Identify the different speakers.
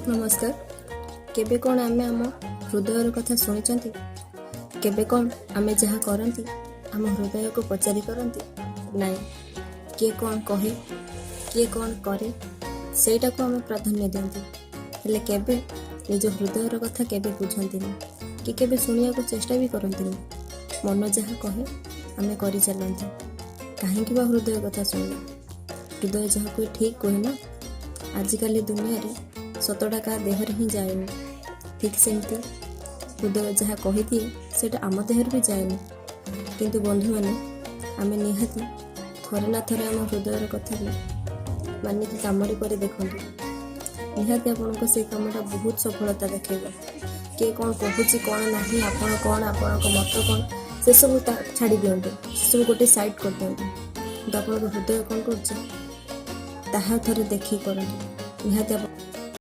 Speaker 1: नमस्कार। केबे कौन आमे आम हृदयर कथा शुणी केबे कौन आमे जहाँ करती आम हृदय को पचारि करती नाई किए कौन कहे किए कौन करे सेटा को आमे प्राधान्य दियंती हेले केबे निज हृदयर कथा केबे बुझंती कि केबे शुणिया को चेष्टा भी करती मन जहाँ कहे आमे करि चलंती काहेकि बा हृदय कथा शुणिया हृदय जहाँ कोई ठीक कहे ना आजिकाली दुनिया रे सतटा का देहर ही जाएनि ठीक सेमती हृदय जहाँ कहीदिए सेटा आम देहर भी जाएनि किंतु बंधु मैंने आम निहाती थरे ना थरे आम हृदयर कथा भी मानिक कम कर देखु निहाती आपण से कमटा बहुत सफलता देखेगा किए कौन कहूँ कौन ना आपण कौन आपण मत कौन से सब छाड़ी दिंतु से सब गोटे साइड कर दिंतु तो आप हृदय कौन कर थे देखिए कर निहाती